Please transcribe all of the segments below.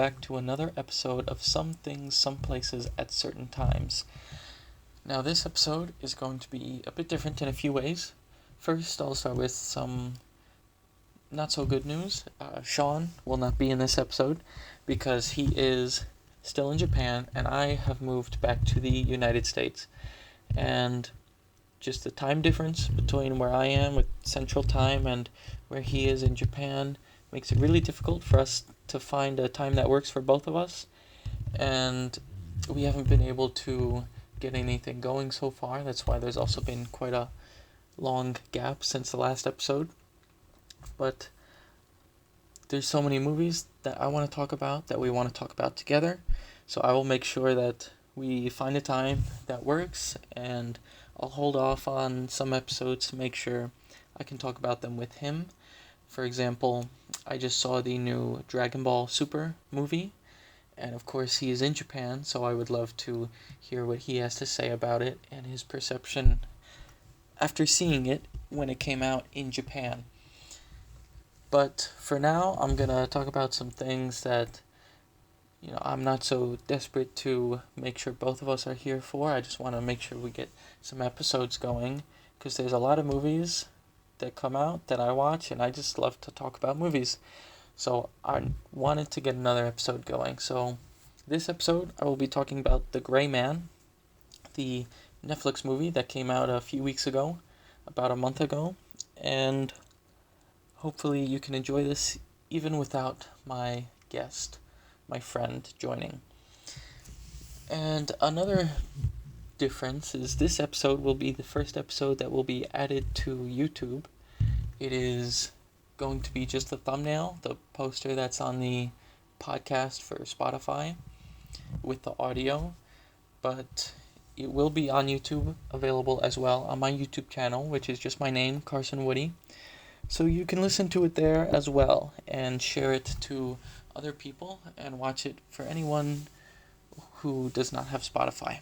back to another episode of Some Things, Some Places at Certain Times. Now, this episode is going to be a bit different in a few ways. First, I'll start with some not so good news. Sean will not be in this episode because he is still in Japan and I have moved back to the United States. And just the time difference between where I am with Central Time and where he is in Japan makes it really difficult for us to find a time that works for both of us. And we haven't been able to get anything going so far. That's why there's also been quite a long gap since the last episode. But there's so many movies that I want to talk about, that we want to talk about together. So I will make sure that we find a time that works, and I'll hold off on some episodes to make sure I can talk about them with him. For example, I just saw the new Dragon Ball Super movie, and of course he is in Japan, so I would love to hear what he has to say about it and his perception after seeing it when it came out in Japan. But for now, I'm going to talk about some things that I'm not so desperate to make sure both of us are here for. I just want to make sure we get some episodes going, because there's a lot of movies that come out that I watch, and I just love to talk about movies. So I wanted to get another episode going. So this episode, I will be talking about The Gray Man, the Netflix movie that came out a few weeks ago, about a month ago, and hopefully you can enjoy this even without my guest, my friend, joining. And another difference is this episode will be the first episode that will be added to YouTube. It is going to be just the thumbnail, the poster that's on the podcast for Spotify with the audio, but it will be on YouTube, available as well on my YouTube channel, which is just my name, Carson Woody. So you can listen to it there as well and share it to other people and watch it for anyone who does not have Spotify.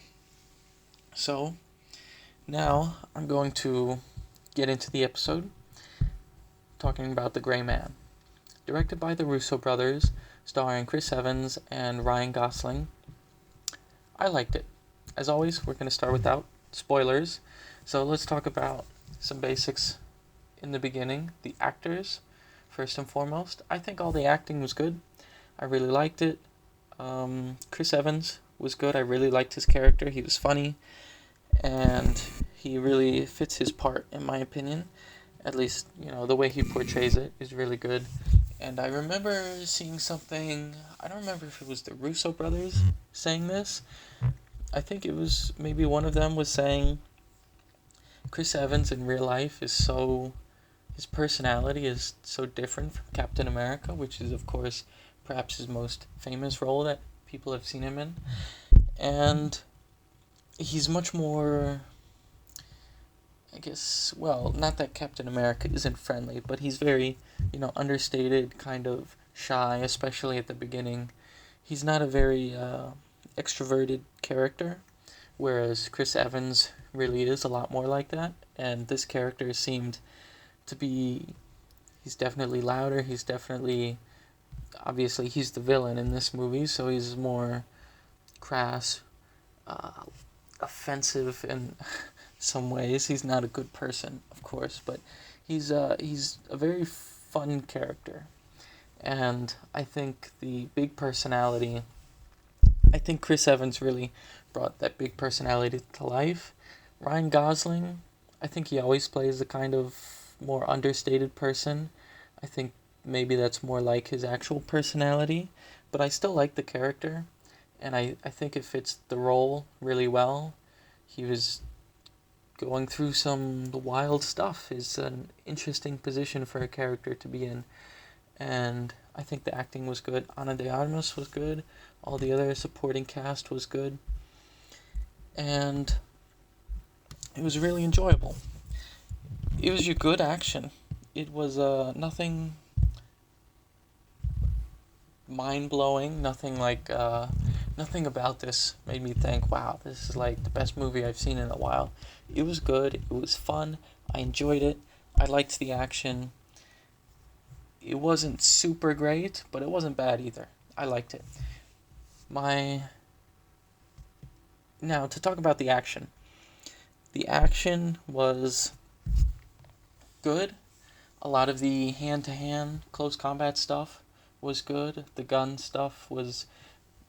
So now I'm going to get into the episode talking about The Gray Man. Directed by the Russo brothers, starring Chris Evans and Ryan Gosling. I liked it. As always, we're going to start without spoilers. So let's talk about some basics in the beginning. The actors, first and foremost. I think all the acting was good. I really liked it. Chris Evans was good. I really liked his character. He was funny, and he really fits his part, in my opinion. At least, the way he portrays it is really good. And I remember seeing something, I don't remember if it was the Russo brothers saying this. I think it was, maybe one of them was saying Chris Evans in real life his personality is so different from Captain America, which is, of course, perhaps his most famous role that people have seen him in. And he's much more, I guess, well, not that Captain America isn't friendly, but he's very, understated, kind of shy, especially at the beginning. He's not a very extroverted character, whereas Chris Evans really is a lot more like that. And this character seemed to be, he's definitely louder, obviously he's the villain in this movie, so he's more crass, offensive in some ways. He's not a good person, of course, but he's a very fun character. And I think Chris Evans really brought that big personality to life. Ryan Gosling, I think he always plays the kind of more understated person. I think maybe that's more like his actual personality, but I still like the character, and I think it fits the role really well. He was going through some wild stuff. It's an interesting position for a character to be in, and I think the acting was good. Ana de Armas was good. All the other supporting cast was good, and it was really enjoyable. It was your good action. It was nothing mind-blowing, nothing about this made me think, wow, this is like the best movie I've seen in a while. It was good, it was fun, I enjoyed it, I liked the action. It wasn't super great, but it wasn't bad either. I liked it. My Now to talk about the action. The action was good. A lot of the hand-to-hand close combat stuff was good. The gun stuff was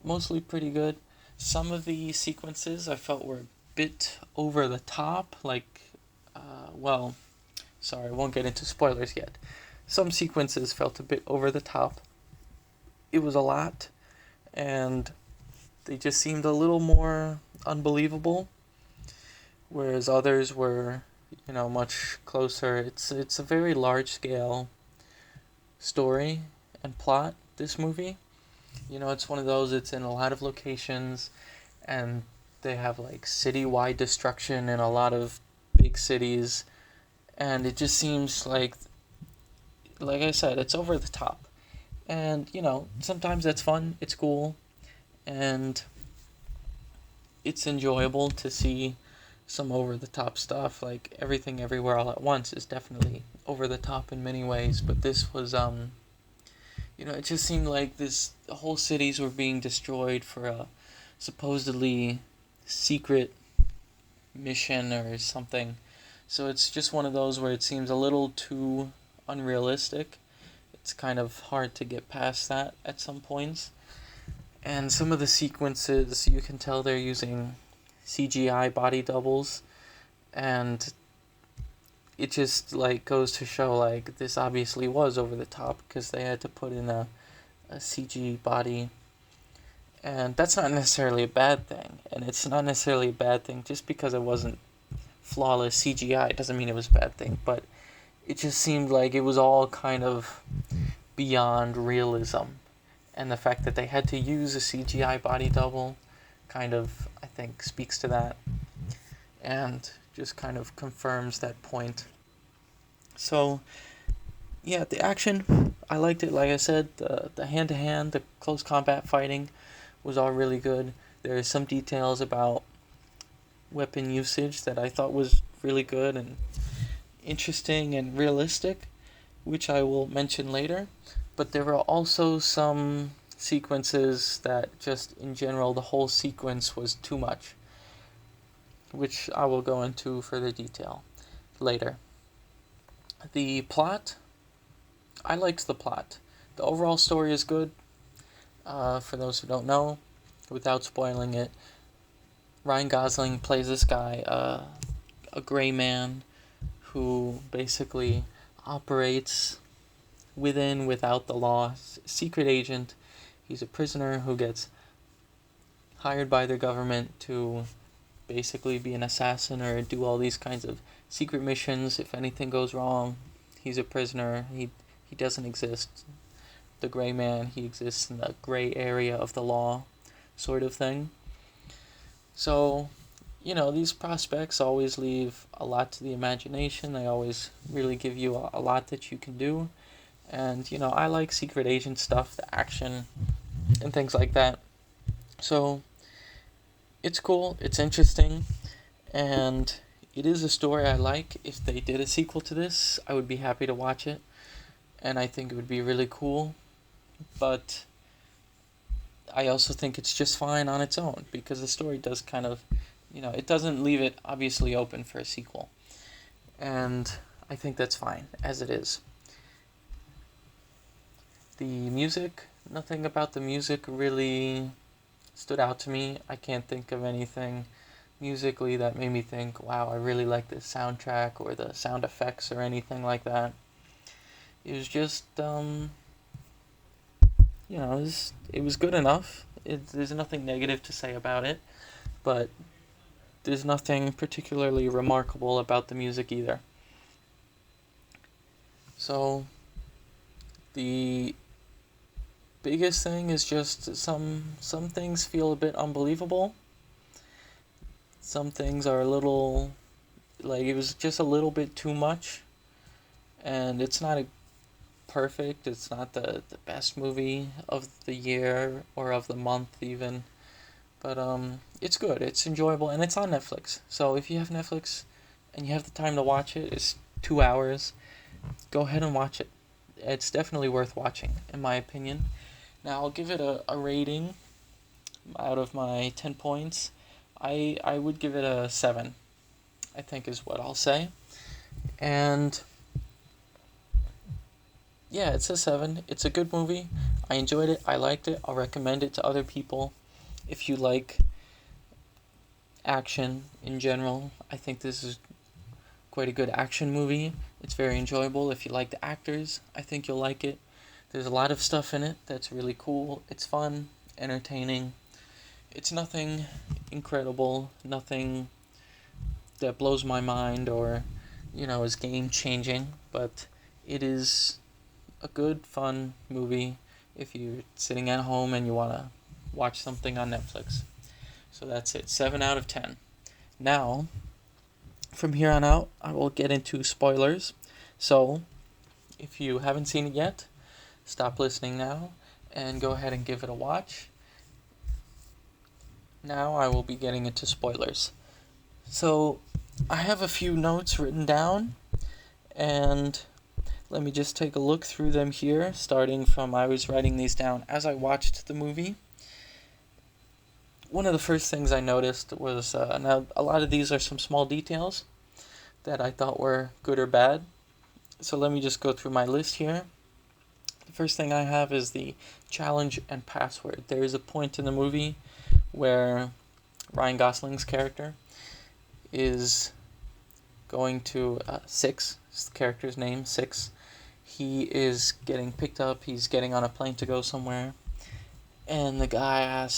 mostly pretty good. Some of the sequences I felt were a bit over the top, like, well, sorry, I won't get into spoilers yet. Some sequences felt a bit over the top. It was a lot, and they just seemed a little more unbelievable, whereas others were, much closer. It's a very large scale story and plot, this movie. It's one of those, it's in a lot of locations, and they have like citywide destruction in a lot of big cities, and it just seems like I said, it's over the top. And, sometimes that's fun, it's cool, and it's enjoyable to see some over the top stuff. Like Everything Everywhere All at Once is definitely over the top in many ways, but this was it just seemed like the whole cities were being destroyed for a supposedly secret mission or something. So it's just one of those where it seems a little too unrealistic. It's kind of hard to get past that at some points. And some of the sequences, you can tell they're using CGI body doubles, and it just goes to show this obviously was over the top because they had to put in a CG body, and that's not necessarily a bad thing. And it's not necessarily a bad thing just because it wasn't flawless CGI. It doesn't mean it was a bad thing, but it just seemed like it was all kind of beyond realism, and the fact that they had to use a CGI body double kind of, I think, speaks to that, and just kind of confirms that point. So, yeah, the action, I liked it. Like I said, the hand-to-hand, the close combat fighting was all really good. There are some details about weapon usage that I thought was really good and interesting and realistic, which I will mention later. But there were also some sequences that just, in general, the whole sequence was too much, which I will go into further detail later. The plot, I liked the plot. The overall story is good. For those who don't know, without spoiling it, Ryan Gosling plays this guy, a gray man who basically operates without the law, secret agent. He's a prisoner who gets hired by the government to basically be an assassin or do all these kinds of secret missions. If anything goes wrong, he's a prisoner. He doesn't exist. The gray man, he exists in the gray area of the law, sort of thing. So, these prospects always leave a lot to the imagination. They always really give you a lot that you can do. And, I like secret agent stuff, the action, and things like that. So, it's cool, it's interesting, and it is a story I like. If they did a sequel to this, I would be happy to watch it, and I think it would be really cool. But I also think it's just fine on its own, because the story does kind of, it doesn't leave it obviously open for a sequel. And I think that's fine, as it is. The music, nothing about the music really stood out to me. I can't think of anything musically that made me think, wow, I really like this soundtrack or the sound effects or anything like that. It was just, it was good enough. There's nothing negative to say about it, but there's nothing particularly remarkable about the music either. So, the biggest thing is just some things feel a bit unbelievable. Some things are a little, it was just a little bit too much, and it's not perfect. It's not the best movie of the year or of the month even, but it's good, it's enjoyable, and it's on Netflix. So if you have Netflix and you have the time to watch it, it's 2 hours, go ahead and watch it. It's definitely worth watching, in my opinion. Now I'll give it a rating out of my 10 points. I would give it a 7, I think is what I'll say. And yeah, it's a 7. It's a good movie. I enjoyed it. I liked it. I'll recommend it to other people. If you like action in general, I think this is quite a good action movie. It's very enjoyable. If you like the actors, I think you'll like it. There's a lot of stuff in it that's really cool. It's fun, entertaining. It's nothing incredible, nothing that blows my mind or, is game changing, but it is a good, fun movie if you're sitting at home and you want to watch something on Netflix. So that's it, 7 out of 10. Now, from here on out, I will get into spoilers. So, if you haven't seen it yet, stop listening now and go ahead and give it a watch. Now I will be getting into spoilers. So, I have a few notes written down, and let me just take a look through them here, starting from I was writing these down as I watched the movie. One of the first things I noticed was, now a lot of these are some small details that I thought were good or bad. So let me just go through my list here. The first thing I have is the challenge and password. There is a point in the movie where Ryan Gosling's character is going to Six, is the character's name, Six. He is getting picked up, he's getting on a plane to go somewhere. And the guy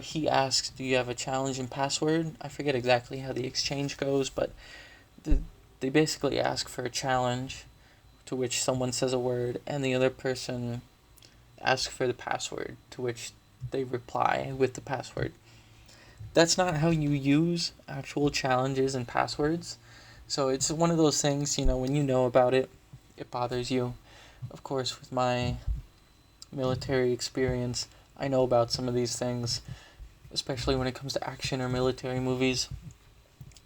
he asks, do you have a challenge and password? I forget exactly how the exchange goes, but they basically ask for a challenge, to which someone says a word, and the other person asks for the password, to which they reply with the password. That's not how you use actual challenges and passwords. So it's one of those things, when you know about it, it bothers you. Of course, with my military experience, I know about some of these things, especially when it comes to action or military movies,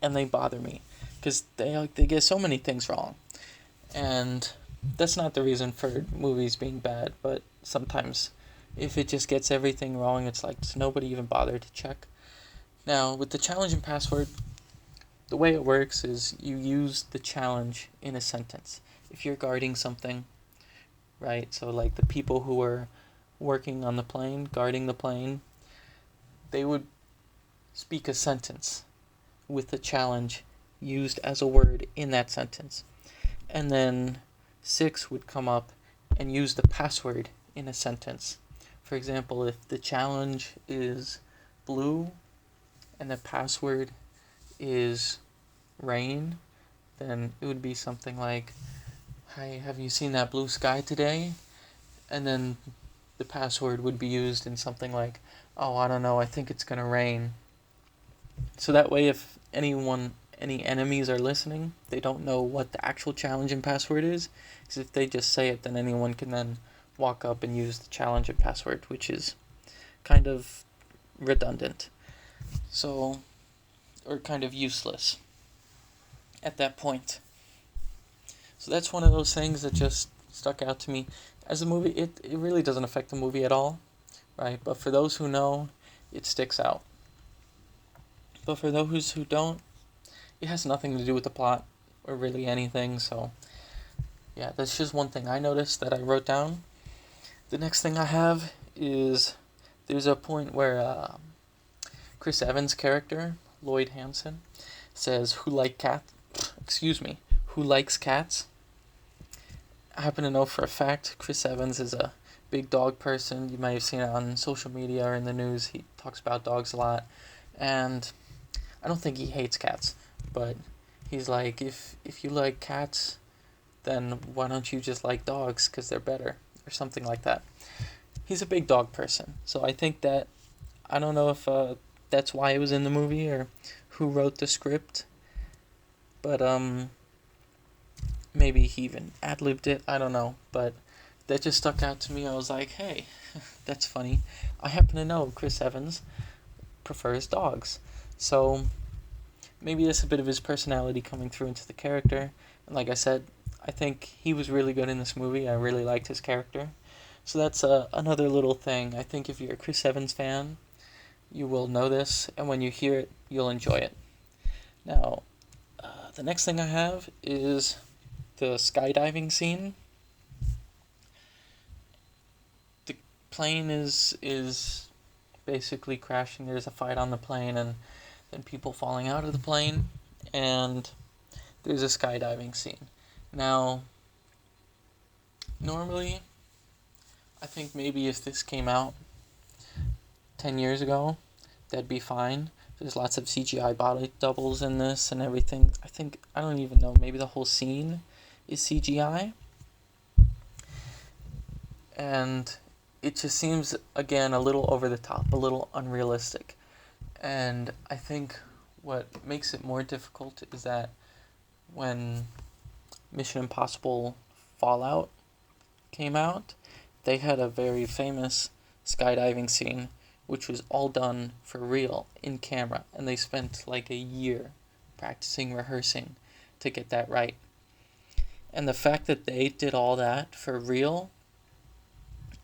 and they bother me because they get so many things wrong. And that's not the reason for movies being bad, but sometimes if it just gets everything wrong, it's like, does nobody even bother to check? Now, with the challenge and password, the way it works is you use the challenge in a sentence. If you're guarding something, right? So like the people who were working on the plane, guarding the plane, they would speak a sentence with the challenge used as a word in that sentence. And then Six would come up and use the password in a sentence. For example, if the challenge is blue and the password is rain, then it would be something like, hi, have you seen that blue sky today? And then the password would be used in something like, oh, I don't know, I think it's gonna rain. So that way, if any enemies are listening, they don't know what the actual challenge and password is, because if they just say it, then anyone can then walk up and use the challenge and password, which is kind of redundant. So, or kind of useless at that point. So that's one of those things that just stuck out to me. As a movie, it really doesn't affect the movie at all, right? But for those who know, it sticks out. But for those who don't, it has nothing to do with the plot or really anything. So yeah, that's just one thing I noticed that I wrote down. The next thing I have is there's a point where Chris Evans' character, Lloyd Hansen, says, who likes cats? I happen to know for a fact Chris Evans is a big dog person. You might have seen it on social media or in the news. He talks about dogs a lot. And I don't think he hates cats, but he's like, if you like cats, then why don't you just like dogs, because they're better, or something like that. He's a big dog person, so I think that, I don't know if that's why it was in the movie, or who wrote the script, but maybe he even ad-libbed it, I don't know, but that just stuck out to me. I was like, hey, that's funny. I happen to know Chris Evans prefers dogs, so maybe that's a bit of his personality coming through into the character. And like I said, I think he was really good in this movie. I really liked his character. So that's another little thing. I think if you're a Chris Evans fan, you will know this, and when you hear it, you'll enjoy it. Now, the next thing I have is the skydiving scene. The plane is basically crashing. There's a fight on the plane, and then people falling out of the plane, and there's a skydiving scene. Now, normally, I think maybe if this came out 10 years ago, that'd be fine. There's lots of CGI body doubles in this and everything. I don't even know, maybe the whole scene is CGI. And it just seems, again, a little over the top, a little unrealistic. And I think what makes it more difficult is that when Mission Impossible Fallout came out, they had a very famous skydiving scene, which was all done for real in camera, and they spent like a year practicing, rehearsing to get that right. And the fact that they did all that for real,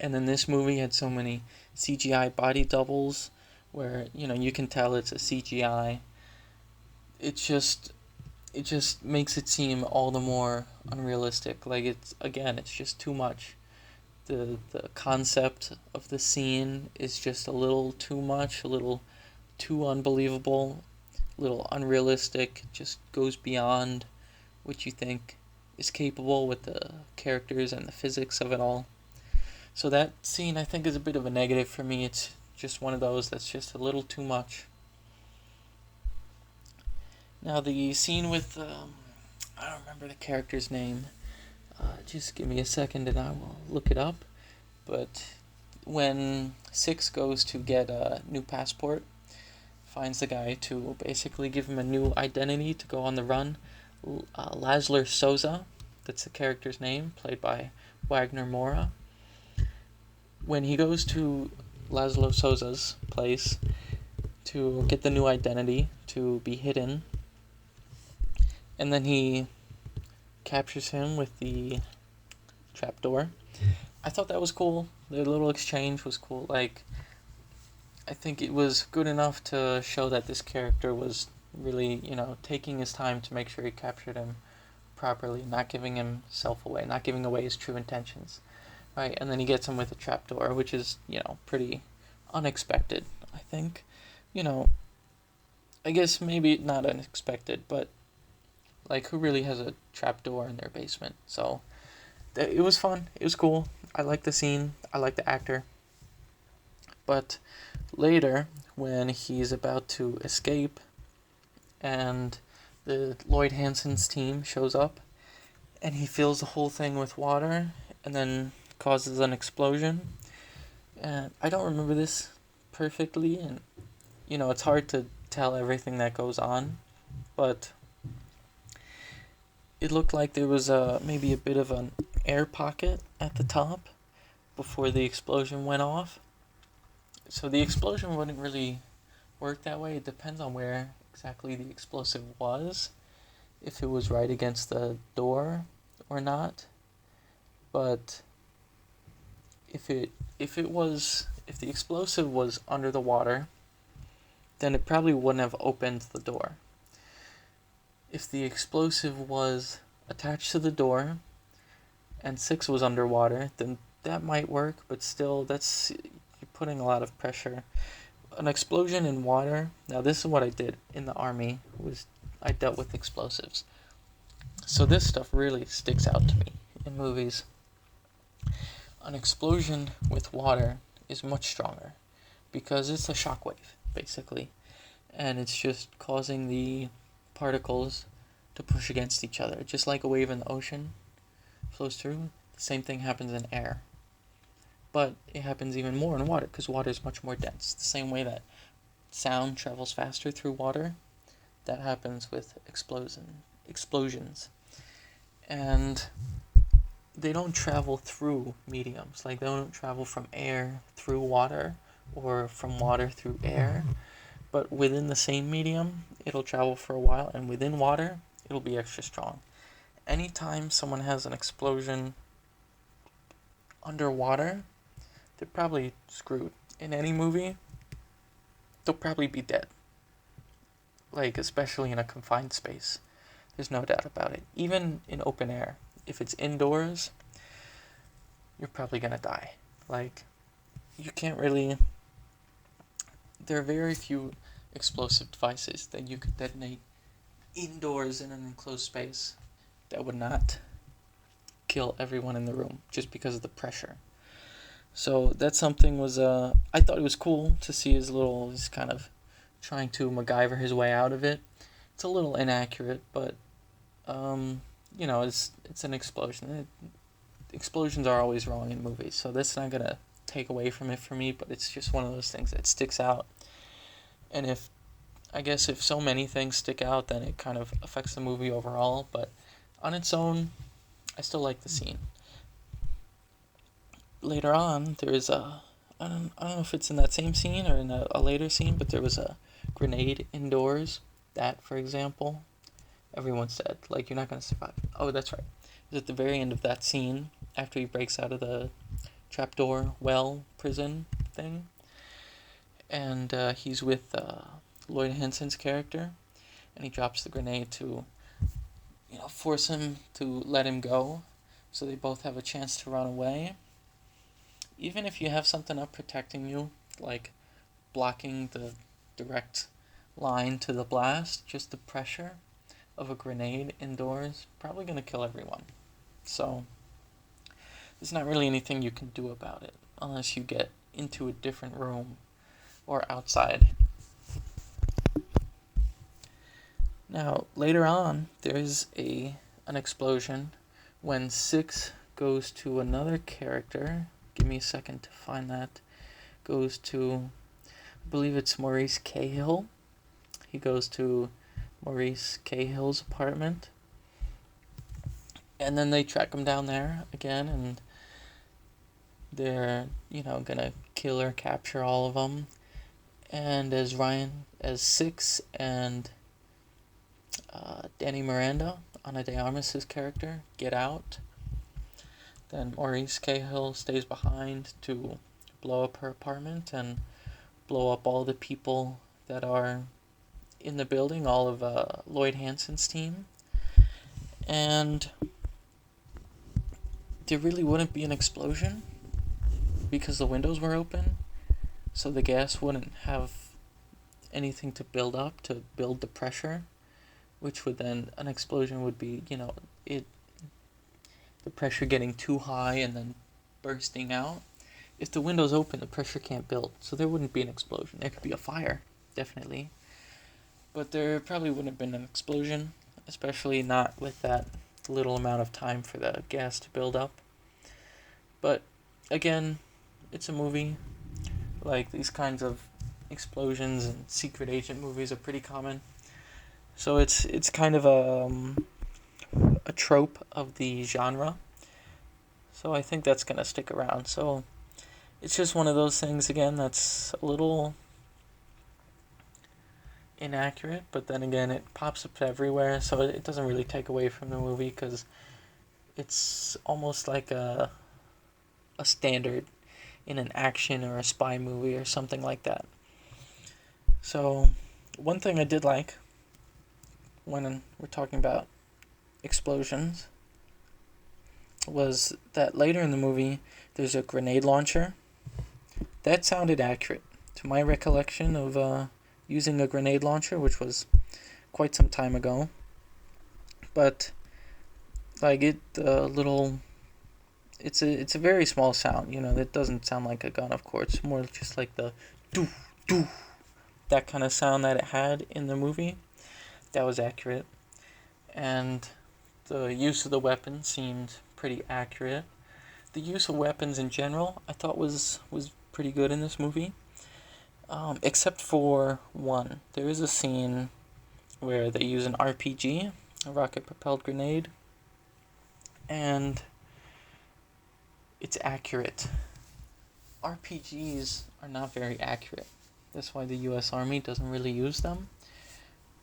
and then this movie had so many CGI body doubles where, you can tell it's a CGI, it just makes it seem all the more unrealistic. Like, it's just too much. The concept of the scene is just a little too much, a little too unbelievable, a little unrealistic, just goes beyond what you think is capable with the characters and the physics of it all. So that scene, I think, is a bit of a negative for me. It's just one of those that's just a little too much. Now, the scene with, I don't remember the character's name. Just give me a second and I will look it up. But when Six goes to get a new passport, finds the guy to basically give him a new identity to go on the run, Laszlo Souza, that's the character's name, played by Wagner Moura. When he goes to Laszlo Souza's place to get the new identity to be hidden, and then he captures him with the trapdoor. I thought that was cool. Their little exchange was cool. Like, I think it was good enough to show that this character was really, taking his time to make sure he captured him properly, not giving himself away, not giving away his true intentions. Right? And then he gets him with a trapdoor, which is, pretty unexpected, I think. I guess maybe not unexpected, but like, who really has a trapdoor in their basement? So, it was fun. It was cool. I like the scene. I like the actor. But later, when he's about to escape, and the Lloyd Hansen's team shows up, and he fills the whole thing with water, and then causes an explosion. And I don't remember this perfectly, and, it's hard to tell everything that goes on, but it looked like there was maybe a bit of an air pocket at the top before the explosion went off. So the explosion wouldn't really work that way. It depends on where exactly the explosive was, if it was right against the door or not. But if the explosive was under the water, then it probably wouldn't have opened the door. If the explosive was attached to the door and Six was underwater, then that might work, but still, you're putting a lot of pressure. An explosion in water, now this is what I did in the army, was I dealt with explosives. So this stuff really sticks out to me in movies. An explosion with water is much stronger because it's a shockwave, basically, and it's just causing the particles to push against each other. Just like a wave in the ocean flows through, the same thing happens in air. But it happens even more in water because water is much more dense. The same way that sound travels faster through water, that happens with explosions. And they don't travel through mediums. Like, they don't travel from air through water or from water through air. But within the same medium, it'll travel for a while, and within water, it'll be extra strong. Anytime someone has an explosion underwater, they're probably screwed. In any movie, they'll probably be dead. Like, especially in a confined space. There's no doubt about it. Even in open air, if it's indoors, you're probably gonna die. Like, you can't really... There are very few explosive devices that you could detonate indoors in an enclosed space that would not kill everyone in the room just because of the pressure. So that's something was I thought it was cool to see he's kind of trying to MacGyver his way out of it. It's a little inaccurate, but it's an explosion. Explosions are always wrong in movies, so that's not gonna take away from it for me. But it's just one of those things that sticks out. And if so many things stick out, then it kind of affects the movie overall. But on its own, I still like the scene. Later on, there is I don't know if it's in that same scene or in a later scene, but there was a grenade indoors. That, for example, everyone said, like, you're not going to survive. Oh, that's right. It was at the very end of that scene, after he breaks out of the trapdoor prison thing, and he's with Lloyd Henson's character, and he drops the grenade to, force him to let him go, so they both have a chance to run away. Even if you have something up protecting you, like blocking the direct line to the blast, just the pressure of a grenade indoors probably going to kill everyone. So there's not really anything you can do about it unless you get into a different room or outside. Now, later on, there's an explosion when 6 goes to another character. Give me a second to find that. Goes to, I believe it's Maurice Cahill. He goes to Maurice Cahill's apartment. And then they track him down there again, and they're, gonna kill or capture all of them. And as 6 and Danny Miranda, Ana de Armas' character, get out, then Maurice Cahill stays behind to blow up her apartment and blow up all the people that are in the building, all of Lloyd Hanson's team. And there really wouldn't be an explosion because the windows were open, so the gas wouldn't have anything to build up to build the pressure, which would then, an explosion would be, the pressure getting too high and then bursting out. If the window's open, the pressure can't build, so there wouldn't be an explosion. There could be a fire, definitely, but there probably wouldn't have been an explosion, especially not with that little amount of time for the gas to build up. But again, it's a movie. Like, these kinds of explosions and secret agent movies are pretty common, so it's kind of a trope of the genre, so I think that's gonna stick around. So it's just one of those things, again, that's a little inaccurate, but then again, it pops up everywhere, so it doesn't really take away from the movie, because it's almost like a standard in an action or a spy movie or something like that. So one thing I did like when we're talking about explosions was that later in the movie there's a grenade launcher. That sounded accurate to my recollection of using a grenade launcher, which was quite some time ago. But like it's a very small sound, that doesn't sound like a gun, of course. It's more just like the doo doo, that kind of sound that it had in the movie. That was accurate. And the use of the weapon seemed pretty accurate. The use of weapons in general, I thought was pretty good in this movie. Except for one. There is a scene where they use an RPG, a rocket-propelled grenade, and it's accurate. RPGs are not very accurate. That's why the U.S. Army doesn't really use them.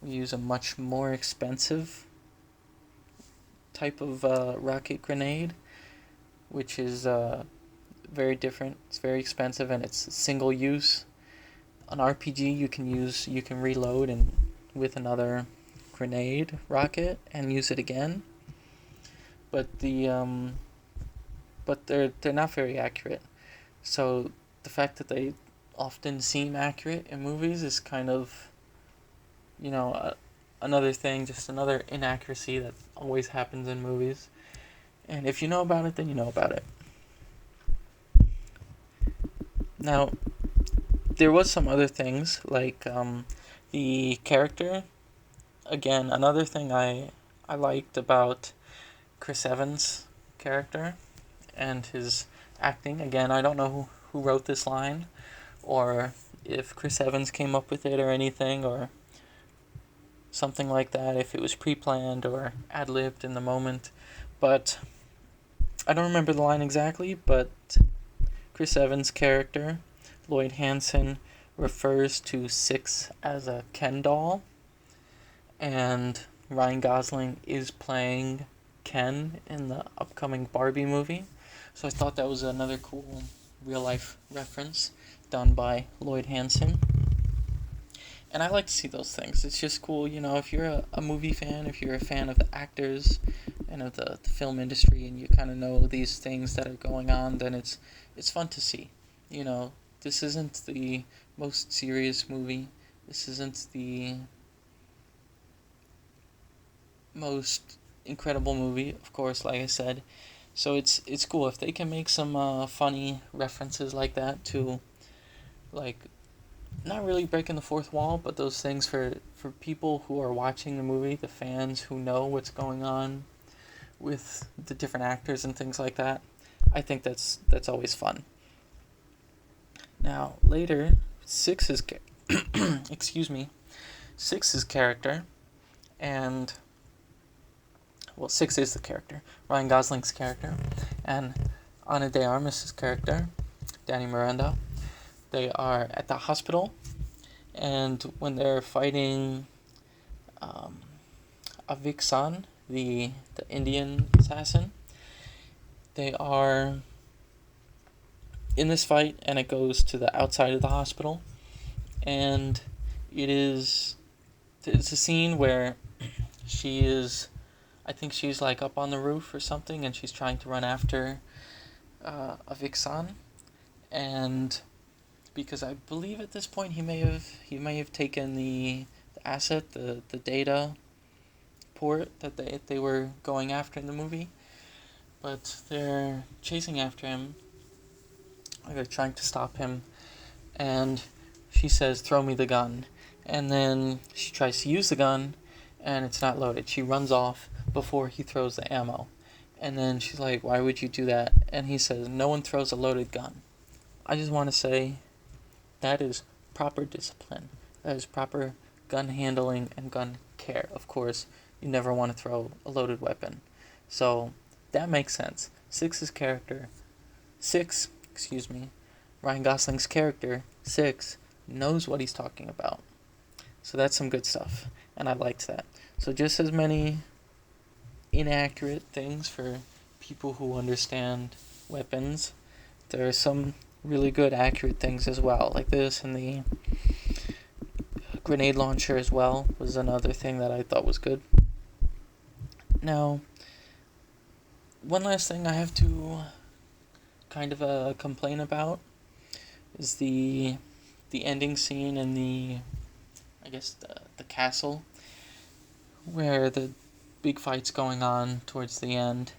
We use a much more expensive type of rocket grenade, which is very different. It's very expensive and it's single use. An RPG you can reload and with another grenade rocket and use it again. But they're not very accurate. So the fact that they often seem accurate in movies is kind of, another thing, just another inaccuracy that always happens in movies. And if you know about it, then you know about it. Now, there was some other things like the character. Again, another thing I liked about Chris Evans' character and his acting. Again, I don't know who wrote this line, or if Chris Evans came up with it or anything, or something like that, if it was pre-planned or ad-libbed in the moment. But I don't remember the line exactly, but Chris Evans' character, Lloyd Hansen, refers to Six as a Ken doll, and Ryan Gosling is playing Ken in the upcoming Barbie movie. So I thought that was another cool real-life reference done by Lloyd Hansen. And I like to see those things. It's just cool, if you're a movie fan, if you're a fan of the actors and of the film industry, and you kind of know these things that are going on, then it's fun to see. This isn't the most serious movie. This isn't the most incredible movie, of course, like I said. So it's cool if they can make some funny references like that to, like, not really breaking the fourth wall, but those things for people who are watching the movie, the fans who know what's going on with the different actors and things like that. I think that's always fun. Now later, excuse me, Six's character, and well, Six is the character, Ryan Gosling's character, and Ana de Armas' character, Danny Miranda. They are at the hospital, and when they're fighting Aviksan, the Indian assassin, they are in this fight, and it goes to the outside of the hospital, and it's a scene where I think she's like up on the roof or something, and she's trying to run after Aviksan, and because I believe at this point he may have taken the asset, the data port that they were going after in the movie, but they're chasing after him. They're trying to stop him, and she says, "Throw me the gun," and then she tries to use the gun, and it's not loaded. She runs off before he throws the ammo, and then she's like, "Why would you do that?" And he says, "No one throws a loaded gun." I just want to say, that is proper discipline. That is proper gun handling and gun care. Of course, you never want to throw a loaded weapon. So that makes sense. Ryan Gosling's character, Six, knows what he's talking about. So that's some good stuff, and I liked that. So just as many inaccurate things for people who understand weapons, there are some really good accurate things as well, like this, and the grenade launcher as well was another thing that I thought was good. Now, one last thing I have to kind of complain about is the ending scene in the castle, where the big fight's going on towards the end,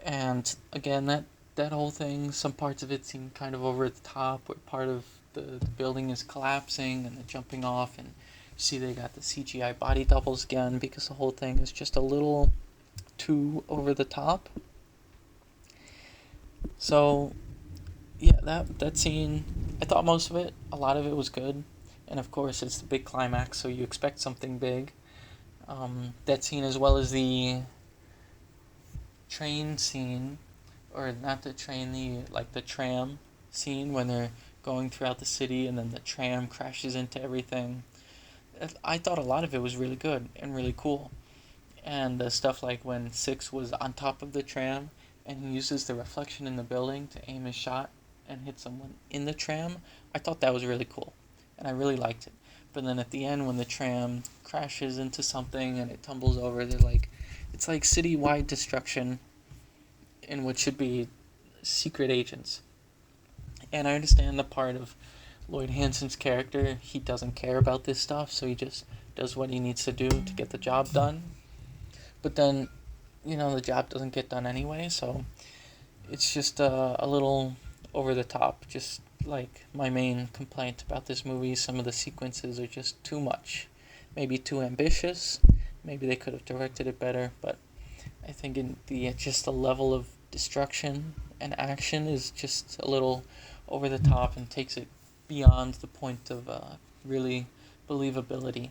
and again that whole thing, some parts of it seem kind of over the top, where part of the building is collapsing and they're jumping off, and you see they got the CGI body doubles again, because the whole thing is just a little too over the top. So yeah, that scene, I thought a lot of it was good, and of course it's the big climax, so you expect something big. That scene, as well as the train scene, or not the train, the tram scene when they're going throughout the city and then the tram crashes into everything. I thought a lot of it was really good and really cool. And stuff like when Six was on top of the tram and he uses the reflection in the building to aim his shot and hit someone in the tram, I thought that was really cool, and I really liked it. But then at the end, when the tram crashes into something and it tumbles over, it's like citywide destruction in what should be secret agents. And I understand the part of Lloyd Hansen's character, he doesn't care about this stuff, so he just does what he needs to do to get the job done. But then, the job doesn't get done anyway, so it's just a little over the top. Just like my main complaint about this movie, some of the sequences are just too much. Maybe too ambitious. Maybe they could have directed it better, but I think the level of destruction and action is just a little over the top and takes it beyond the point of really believability.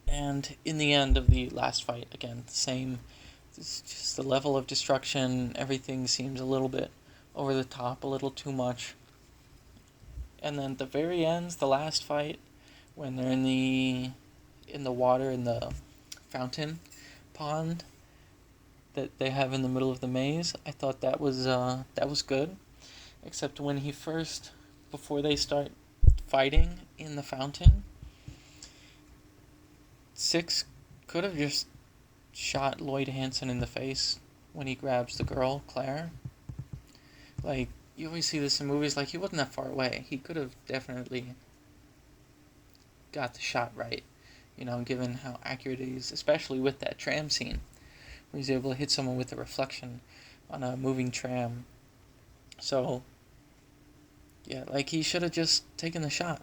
And in the end of the last fight, again, the same. It's just the level of destruction, everything seems a little bit over the top, a little too much. And then at the very end, the last fight, when they're in the water, in the fountain pond that they have in the middle of the maze, I thought that was good. Except when before they start fighting in the fountain, Six could have just shot Lloyd Hansen in the face when he grabs the girl, Claire. Like, you always see this in movies, like, he wasn't that far away. He could have definitely got the shot right, given how accurate it is, especially with that tram scene, where he's able to hit someone with a reflection on a moving tram. So, yeah, like, he should have just taken the shot.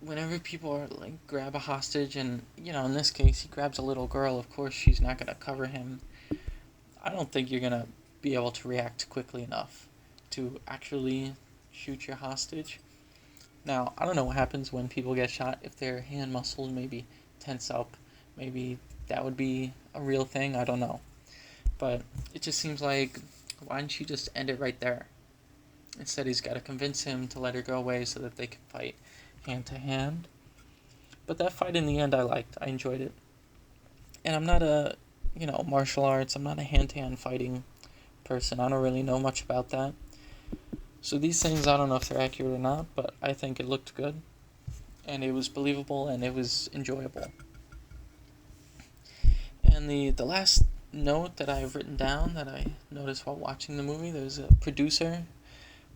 Whenever people are grab a hostage, and in this case he grabs a little girl, of course she's not going to cover him. I don't think you're going to be able to react quickly enough to actually shoot your hostage. Now, I don't know what happens when people get shot, if their hand muscles maybe tense up, maybe that would be a real thing, I don't know. But it just seems like, why didn't you just end it right there? Instead he's got to convince him to let her go away so that they can fight hand to hand. But that fight in the end I liked. I enjoyed it. And I'm not a, martial arts, I'm not a hand-to-hand fighting person. I don't really know much about that. So these things, I don't know if they're accurate or not, but I think it looked good. And it was believable and it was enjoyable. And the last note that I've written down that I noticed while watching the movie, there's a producer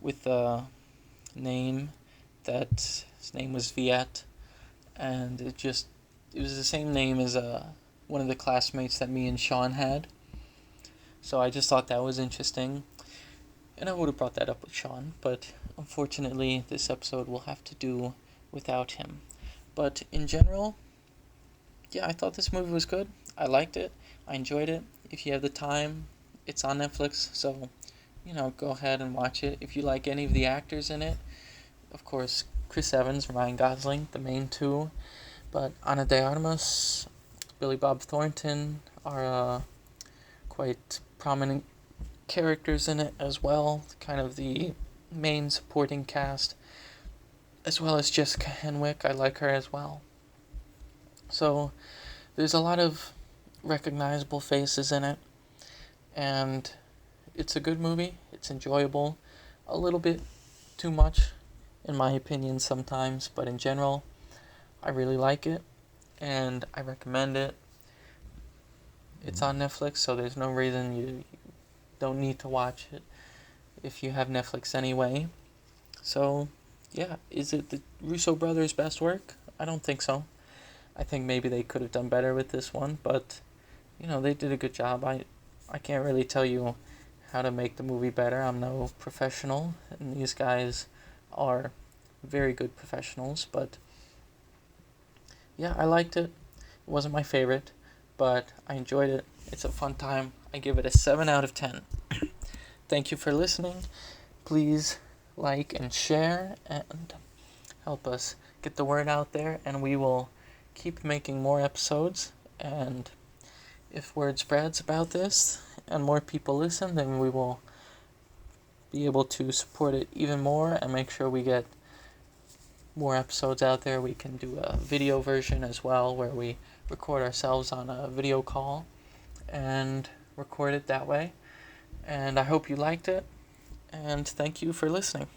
with a name that his name was Viet, and it was the same name as one of the classmates that me and Sean had. So I just thought that was interesting, and I would have brought that up with Sean, but unfortunately this episode will have to do without him. But in general, yeah, I thought this movie was good. I liked it. I enjoyed it. If you have the time, it's on Netflix, so go ahead and watch it. If you like any of the actors in it, of course, Chris Evans, Ryan Gosling, the main two, but Ana de Armas, Billy Bob Thornton are quite prominent characters in it as well, kind of the main supporting cast, as well as Jessica Henwick. I like her as well. So there's a lot of recognizable faces in it, and it's a good movie. It's enjoyable, a little bit too much in my opinion sometimes, but in general I really like it and I recommend it. It's on Netflix, so there's no reason you don't need to watch it if you have Netflix anyway. So yeah, is it the Russo brothers' best work? I don't think so. I think maybe they could have done better with this one, but they did a good job. I can't really tell you how to make the movie better. I'm no professional, and these guys are very good professionals, but yeah, I liked it. It wasn't my favorite, but I enjoyed it. It's a fun time. I give it a 7 out of 10. Thank you for listening. Please like and share and help us get the word out there, and we will keep making more episodes. And if word spreads about this and more people listen, then we will be able to support it even more and make sure we get more episodes out there. We can do a video version as well, where we record ourselves on a video call and record it that way. And I hope you liked it, and thank you for listening.